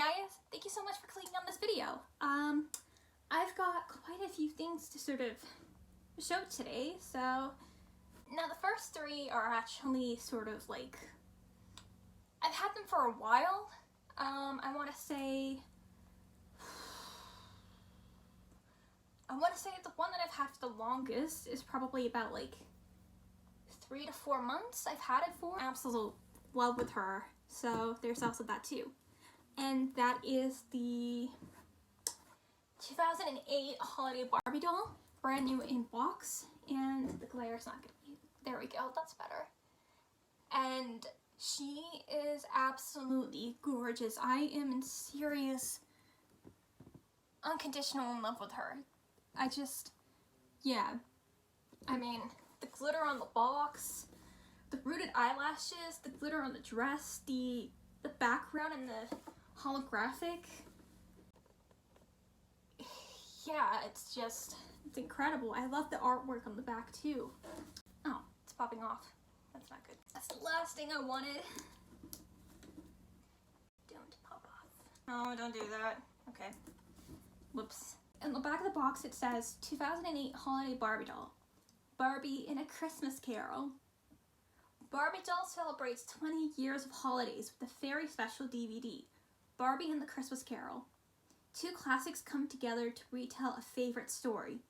guys, thank you so much for clicking on this video. I've got quite a few things to sort of show today. So now the first three are actually sort of like, I've had them for a while. I want to say the one that I've had for the longest is probably about like 3 to 4 months I've had it for. Absolute love with her, so there's also that too. And that is the 2008 holiday Barbie doll, brand new in box, and the glare's not gonna be, there we go, that's better. And she is absolutely gorgeous. I am in serious, unconditional in love with her. I mean, the glitter on the box, the rooted eyelashes, the glitter on the dress, the background and the holographic. Yeah, it's incredible. I love the artwork on the back too. Oh, it's popping off. That's not good. That's the last thing I wanted. Don't pop off. Oh, don't do that. Okay. Whoops. In the back of the box it says 2008 holiday Barbie doll. Barbie in a Christmas Carol. Barbie doll celebrates 20 years of holidays with a very special DVD, Barbie and the Christmas Carol. Two classics come together to retell a favorite story,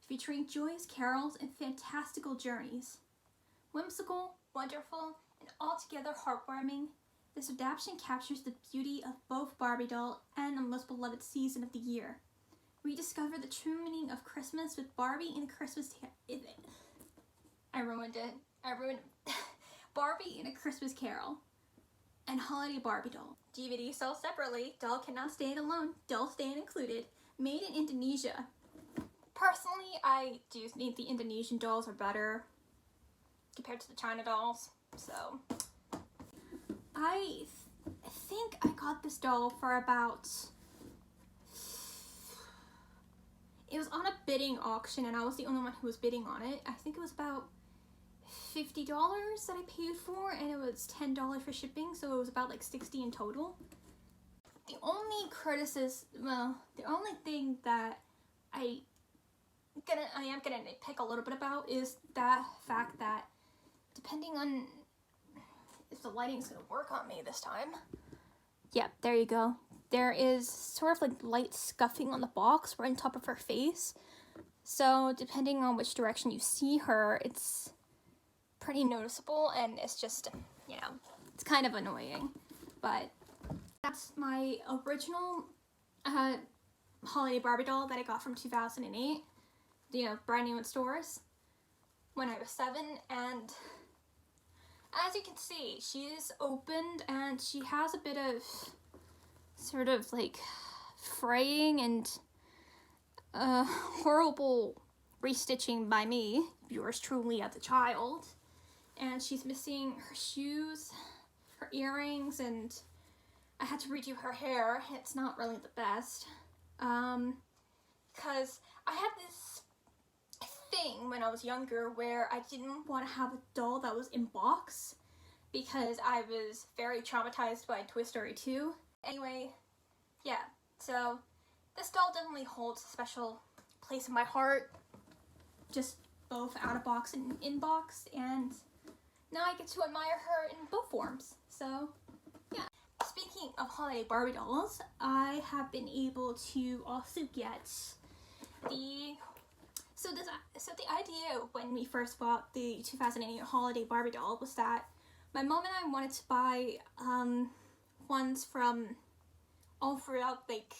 featuring joyous carols and fantastical journeys. Whimsical, wonderful, and altogether heartwarming, this adaptation captures the beauty of both Barbie doll and the most beloved season of the year. Rediscover the true meaning of Christmas with Barbie in a Christmas I ruined it. Barbie in a Christmas Carol and Holiday Barbie doll. DVD sold separately. Doll cannot stand alone. Doll stand included. Made in Indonesia. Personally, I do think the Indonesian dolls are better compared to the China dolls. So I think I got this doll for about, it was on a bidding auction and I was the only one who was bidding on it. I think it was about $50 that I paid for, and it was $10 for shipping, so it was about like $60 in total. The only the only thing that I am gonna nitpick a little bit about is that fact that depending on if the lighting's gonna work on me this time. Yeah, there you go. There is sort of like light scuffing on the box right on top of her face. So depending on which direction you see her, it's pretty noticeable, and it's just, you know, it's kind of annoying. But that's my original holiday Barbie doll that I got from 2008, you know, brand new in stores when I was 7. And as you can see, she is opened and she has a bit of sort of like fraying and horrible restitching by me, yours truly as a child. And she's missing her shoes, her earrings, and I had to redo her hair. It's not really the best. Because I had this thing when I was younger where I didn't want to have a doll that was in box because I was very traumatized by Toy Story 2. Anyway, yeah, so this doll definitely holds a special place in my heart, just both out of box and in box, and now I get to admire her in both forms. So yeah. Speaking of holiday Barbie dolls, I have been able to also get the idea when we first bought the 2008 holiday Barbie doll was that my mom and I wanted to buy ones from all throughout like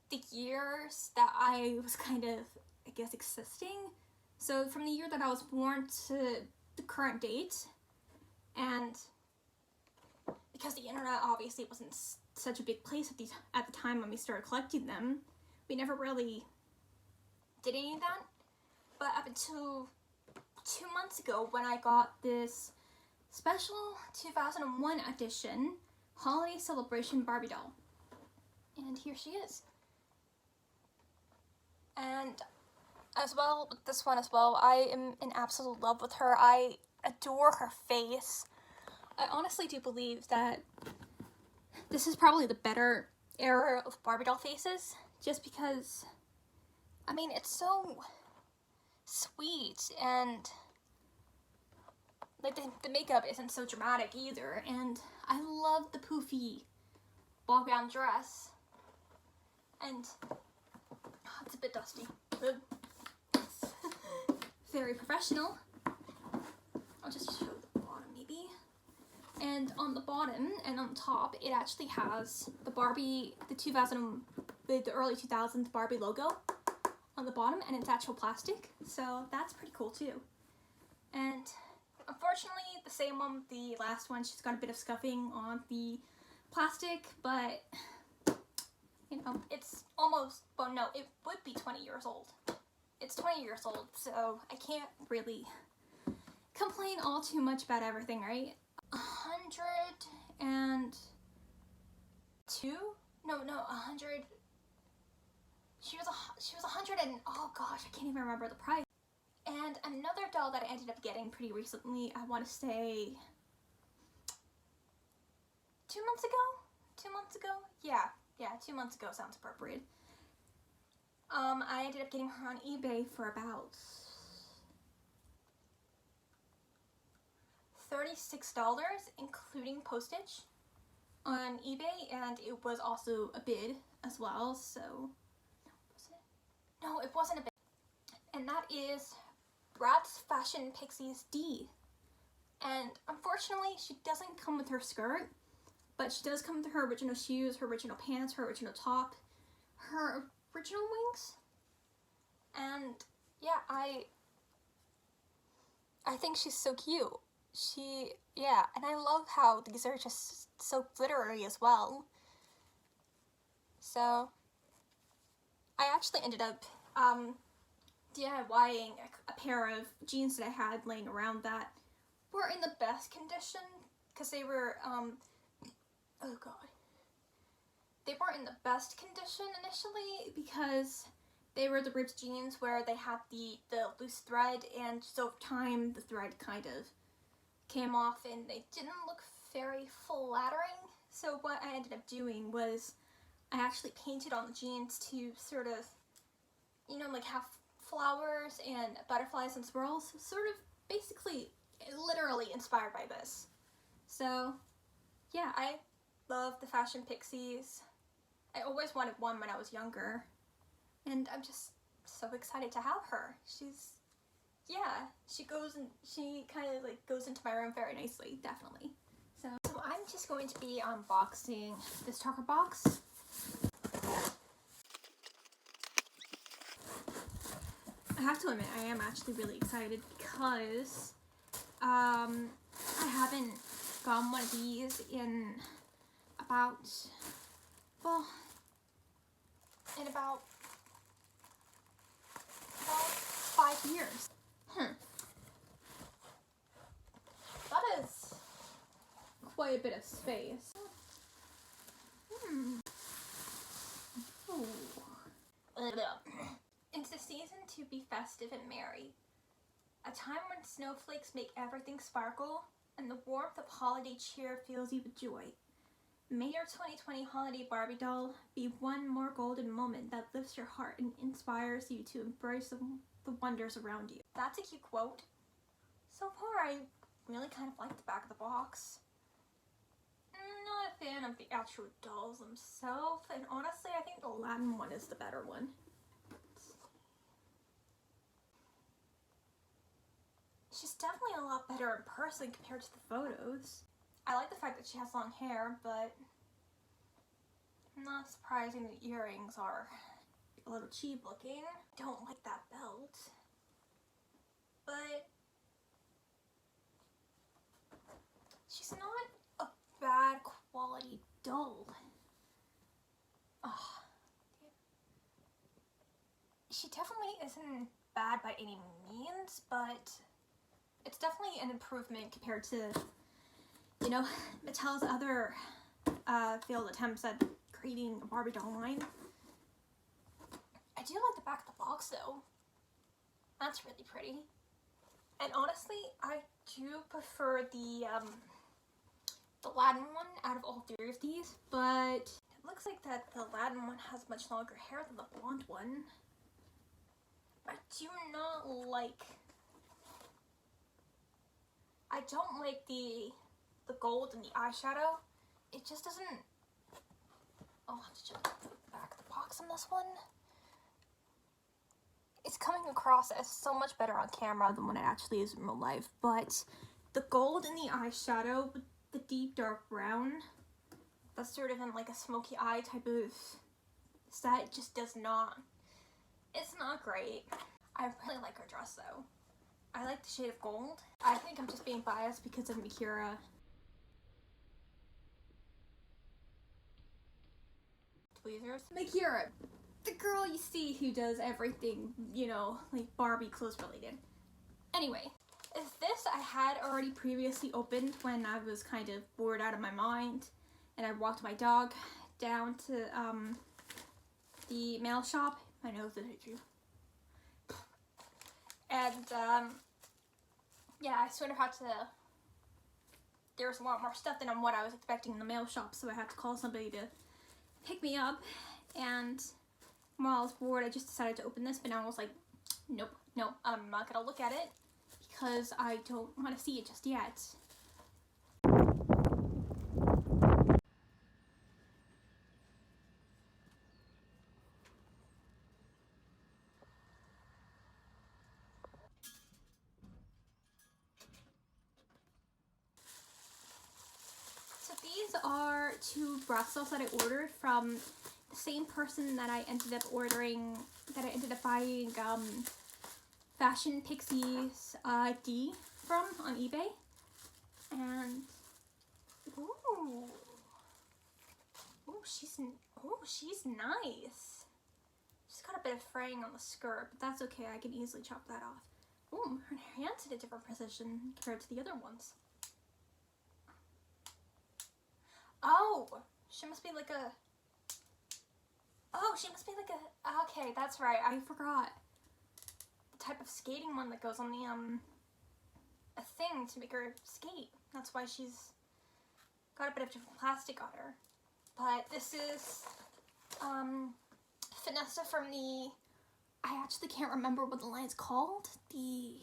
the years that I was kind of, I guess, existing. So from the year that I was born to the current date, and because the internet obviously wasn't such a big place at the time when we started collecting them, we never really did any of that. But up until 2 months ago when I got this special 2001 edition holiday celebration Barbie doll, and here she is. And as well, with this one as well, I am in absolute love with her. I adore her face. I honestly do believe that This is probably the better era of Barbie doll faces, just because, I mean, it's so sweet, and like the makeup isn't so dramatic either, and I love the poofy ball gown dress, and it's a bit dusty. It's very professional. I'll just show the bottom maybe. And on the bottom and on top, it actually has the Barbie, the early 2000s Barbie logo on the bottom, and it's actual plastic, so that's pretty cool too. And unfortunately, the same one, the last one, she's got a bit of scuffing on the plastic, but you know, it's almost, well no, it would be 20 years old. It's 20 years old, so I can't really complain all too much about everything, right? 102? No, 100. She was 100 and, oh gosh, I can't even remember the price. And another doll that I ended up getting pretty recently, I want to say 2 months ago? 2 months ago? Yeah, 2 months ago sounds appropriate. I ended up getting her on eBay for about $36, including postage on eBay, and it was also a bid as well, so, was it? No, it wasn't a bid. And that is Bratz Fashion Pixies D. And unfortunately, she doesn't come with her skirt, but she does come with her original shoes, her original pants, her original top, her original wings. And yeah, I think she's so cute. And I love how these are just so glittery as well. So I actually ended up DIYing a pair of jeans that I had laying around that were in the best condition, because they were oh god, they weren't in the best condition initially because they were the ripped jeans where they had the loose thread, and just over time the thread kind of came off and they didn't look very flattering. So what I ended up doing was I actually painted on the jeans to sort of, you know, like have flowers and butterflies and swirls, sort of basically literally inspired by this. So yeah, I love the Fashion Pixies. I always wanted one when I was younger, and I'm just so excited to have her. She kind of like goes into my room very nicely, definitely. So I'm just going to be unboxing this Tucker box. I have to admit, I am actually really excited because I haven't gotten one of these in about 5 years. That is quite a bit of space. Ooh. It's the season to be festive and merry. A time when snowflakes make everything sparkle, and the warmth of holiday cheer fills you with joy. May your 2020 holiday Barbie doll be one more golden moment that lifts your heart and inspires you to embrace the wonders around you. That's a cute quote. So far, I really kind of like the back of the box. I'm not a fan of the actual dolls themselves, and honestly, I think the Aladdin one is the better one. She's definitely a lot better in person compared to the photos. I like the fact that she has long hair, but not surprising the earrings are a little cheap looking. Don't like that belt, but she's not a bad quality doll. She definitely isn't bad by any means, but it's definitely an improvement compared to, you know, Mattel's other failed attempts at creating a Barbie doll line. I do like the back of the box though. That's really pretty. And honestly, I do prefer the the Aladdin one out of all three of these, but it looks like that the Aladdin one has much longer hair than the blonde one. I don't like the gold and the eyeshadow. It just doesn't. I'll have to check the back of the box on this one. It's coming across as so much better on camera than when it actually is in real life, but the gold in the eyeshadow with the deep dark brown, that's sort of in like a smoky eye type of set, just does not, it's not great. I really like her dress though. I like the shade of gold. I think I'm just being biased because of Mikura. Tweezers. Mikura, the girl you see who does everything, you know, like Barbie clothes related. Anyway, this I had already previously opened when I was kind of bored out of my mind and I walked my dog down to the mail shop. I know that I do. And yeah, I sort of had to, there was a lot more stuff than what I was expecting in the mail shop, so I had to call somebody to pick me up. And while I was bored, I just decided to open this, but now I was like, nope, I'm not gonna look at it because I don't want to see it just yet. So these are two Bratz dolls that I ordered from the same person that I ended up buying Fashion Pixies D from on eBay. And ooh, she's nice. She's got a bit of fraying on the skirt, but that's okay. I can easily chop that off. Ooh, her hand's in a different position compared to the other ones. Oh, she must be like a. Okay, that's right. I forgot the type of skating one that goes on the a thing to make her skate. That's why she's got a bit of different plastic on her. But this is Vanessa from the. I actually can't remember what the line's called. The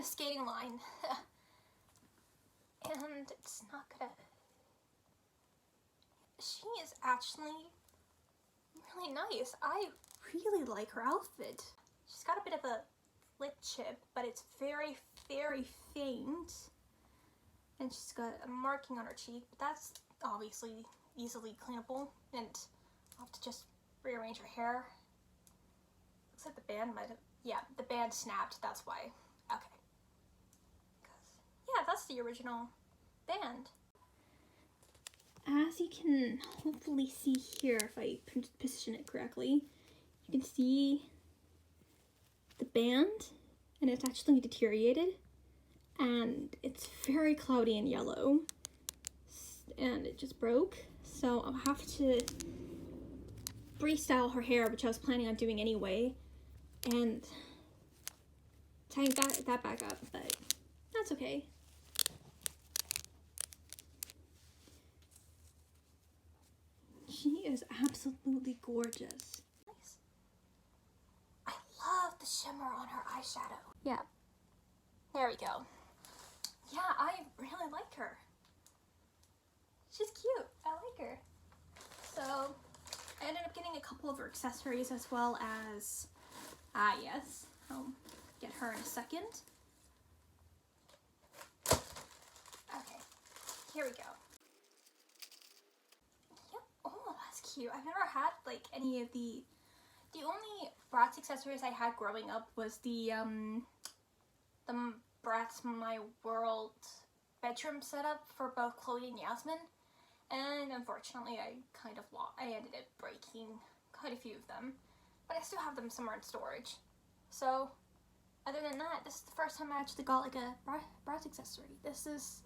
skating line. And it's not gonna. She is actually really nice. I really like her outfit. She's got a bit of a lip chip, but it's very, very faint. And she's got a marking on her cheek, but that's obviously easily cleanable. And I'll have to just rearrange her hair. Looks like the band might have, yeah, the band snapped, that's why. Okay. Yeah, that's the original band. As you can hopefully see here, if I position it correctly, you can see the band, and it's actually deteriorated, and it's very cloudy and yellow, and it just broke, so I'll have to restyle her hair, which I was planning on doing anyway, and tying that back up, but that's okay. She is absolutely gorgeous. Nice. I love the shimmer on her eyeshadow. Yeah. There we go. Yeah, I really like her. She's cute. I like her. So, I ended up getting a couple of her accessories as well as, yes, I'll get her in a second. Okay, here we go. Cute. I've never had like any of the only Bratz accessories I had growing up was the Bratz My World bedroom setup for both Chloe and Yasmin, and unfortunately I ended up breaking quite a few of them, but I still have them somewhere in storage. So other than that, this is the first time I actually got like a Bratz accessory. This is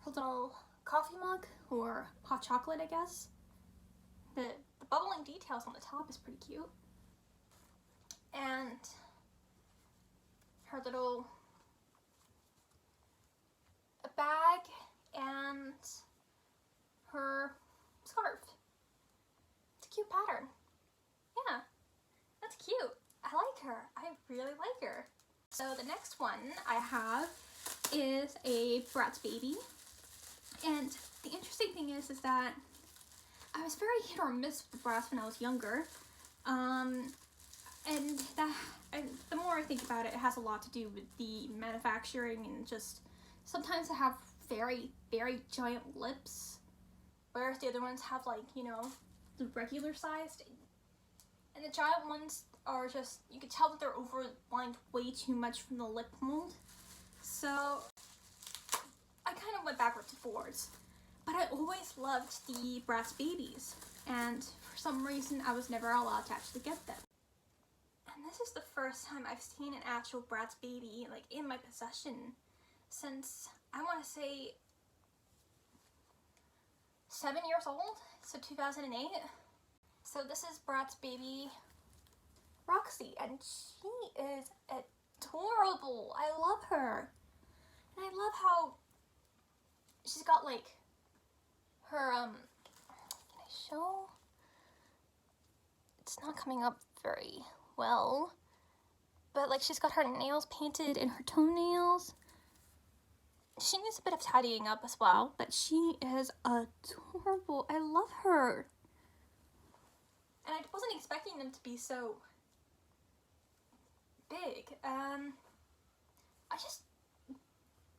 her little coffee mug or hot chocolate, I guess. The bubbling details on the top is pretty cute. And her little bag and her scarf. It's a cute pattern. Yeah, that's cute. I like her. I really like her. So the next one I have is a Bratz Baby. And the interesting thing is that I was very hit or miss with the Bratz when I was younger. And the more I think about it, it has a lot to do with the manufacturing and just sometimes they have very, very giant lips, whereas the other ones have, like, you know, the regular sized. And the giant ones are just, you can tell that they're overlined way too much from the lip mold. So I kind of went backwards and forwards. But I always loved the Bratz Babies, and for some reason I was never allowed to actually get them. And this is the first time I've seen an actual Bratz Baby, like, in my possession since, I want to say, 7 years old, so 2008. So this is Bratz Baby Roxy, and she is adorable. I love her. And I love how she's got, like, her, can I show? It's not coming up very well, but, like, she's got her nails painted and her toenails. She needs a bit of tidying up as well, but she is adorable. I love her. And I wasn't expecting them to be so big.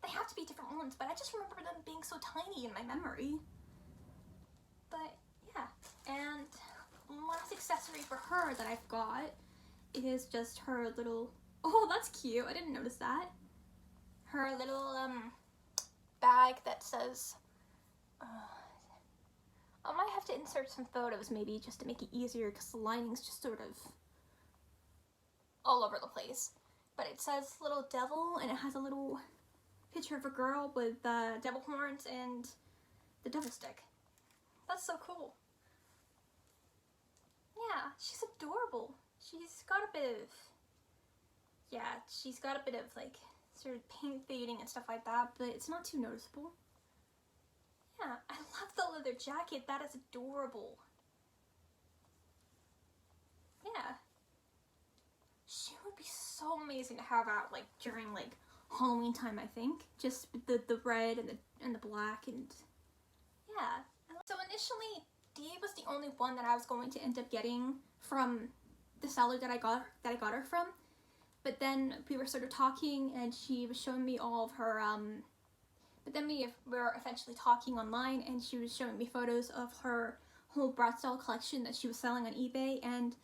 They have to be different ones, but I just remember them being so tiny in my memory. But yeah, and last accessory for her that I've got is just her little, oh, that's cute, I didn't notice that. Her little bag that says, I might have to insert some photos maybe just to make it easier because the lining's just sort of all over the place. But it says little devil, and it has a little picture of a girl with devil horns and the devil stick. That's so cool. Yeah, she's adorable. She's got a bit of, like, sort of paint fading and stuff like that, but it's not too noticeable. Yeah, I love the leather jacket. That is adorable. Yeah. She would be so amazing to have out, like, during, like, Halloween time, I think. Just with the red and the black, and yeah. So initially, Dee was the only one that I was going to end up getting from the seller that I got her from. But then we were sort of talking, and she was showing me all of her, but then we were eventually talking online, and she was showing me photos of her whole Bratz doll collection that she was selling on eBay, and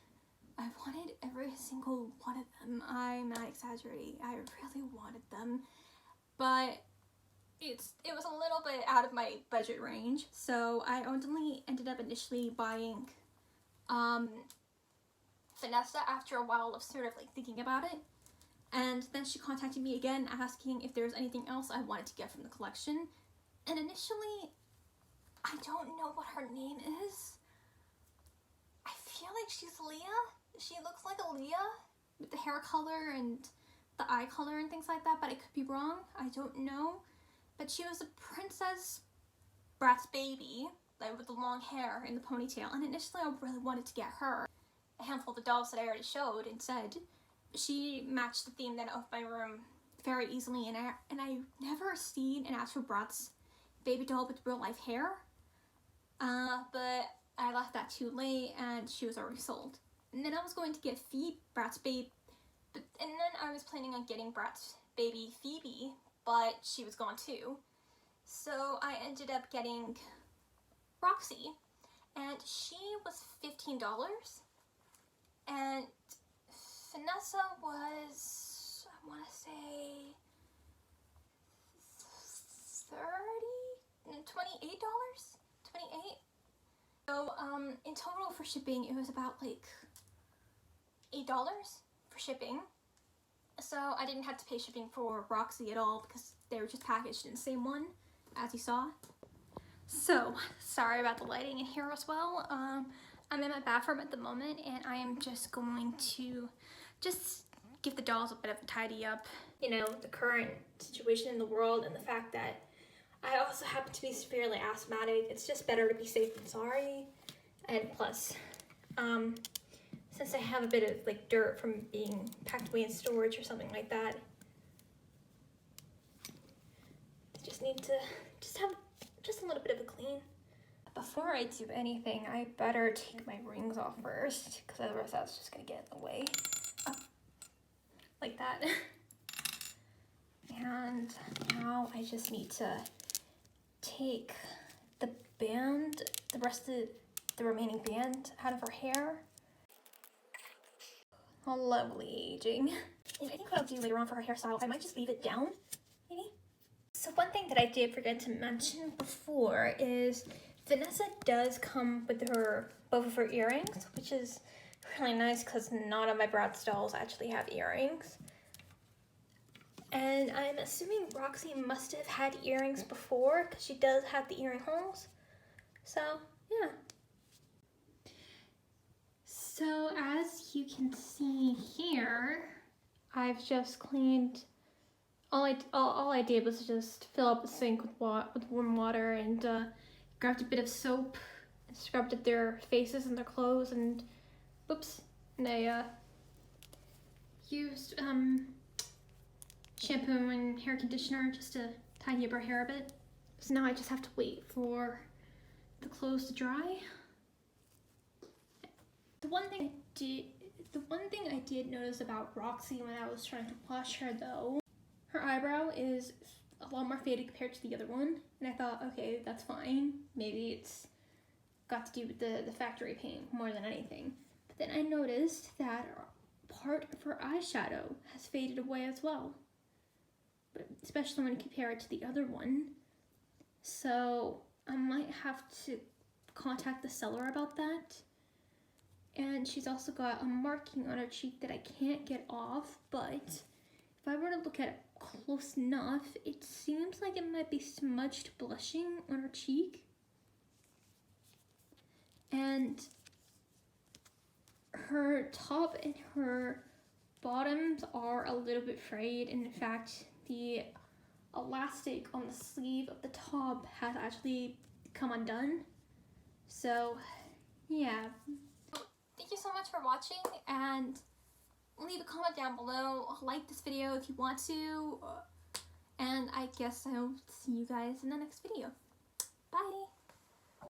I wanted every single one of them. I'm not exaggerating. I really wanted them, but it was a little bit out of my budget range, so I only ended up initially buying Vanessa after a while of sort of, like, thinking about it. And then she contacted me again asking if there was anything else I wanted to get from the collection. And initially, I don't know what her name is. I feel like she's Leah. She looks like a Leah with the hair color and the eye color and things like that, but I could be wrong. I don't know. But she was a princess Bratz Baby, like, with the long hair and the ponytail. And initially, I really wanted to get her. A handful of the dolls that I already showed and said she matched the theme then of my room very easily, and I never seen an actual Bratz baby doll with real life hair, but I left that too late and she was already sold. And then I was going to get Bratz Baby, and then I was planning on getting Bratz Baby Phoebe, but she was gone too. So I ended up getting Roxy, and she was $15, and Vanessa was, I want to say, $28. So in total for shipping, it was about, like, $8 for shipping. So I didn't have to pay shipping for Roxy at all because they were just packaged in the same one, as you saw. So sorry about the lighting in here as well. I'm in my bathroom at the moment, and I am just going to give the dolls a bit of a tidy up. You know, the current situation in the world and the fact that I also happen to be severely asthmatic. It's just better to be safe than sorry. And plus, since I have a bit of like dirt from being packed away in storage or something like that, I just need to have just a little bit of a clean. Before I do anything, I better take my rings off first, because otherwise that's just gonna get in the way. Oh, like that. And now I just need to take the band, the remaining band out of her hair. Oh, lovely aging. And I think what I'll do later on for her hairstyle, I might just leave it down, maybe. So one thing that I did forget to mention before is Vanessa does come with both of her earrings, which is really nice because none of my Bratz dolls actually have earrings. And I'm assuming Roxy must have had earrings before because she does have the earring holes. So, yeah. So as you can see here, I've just cleaned, all I did was just fill up the sink with warm water and grabbed a bit of soap and scrubbed at their faces and their clothes and whoops, and I used shampoo and hair conditioner just to tidy up her hair a bit. So now I just have to wait for the clothes to dry. The one thing I did notice about Roxy when I was trying to wash her though, her eyebrow is a lot more faded compared to the other one, and I thought, okay, that's fine. Maybe it's got to do with the factory paint more than anything. But then I noticed that part of her eyeshadow has faded away as well, but especially when you compare it to the other one. So I might have to contact the seller about that. And she's also got a marking on her cheek that I can't get off, but if I were to look at it close enough, it seems like it might be smudged blushing on her cheek. And her top and her bottoms are a little bit frayed, and in fact, the elastic on the sleeve of the top has actually come undone. So, yeah. Thank you so much for watching, and leave a comment down below. Like this video if you want to, and I guess I'll see you guys in the next video. Bye!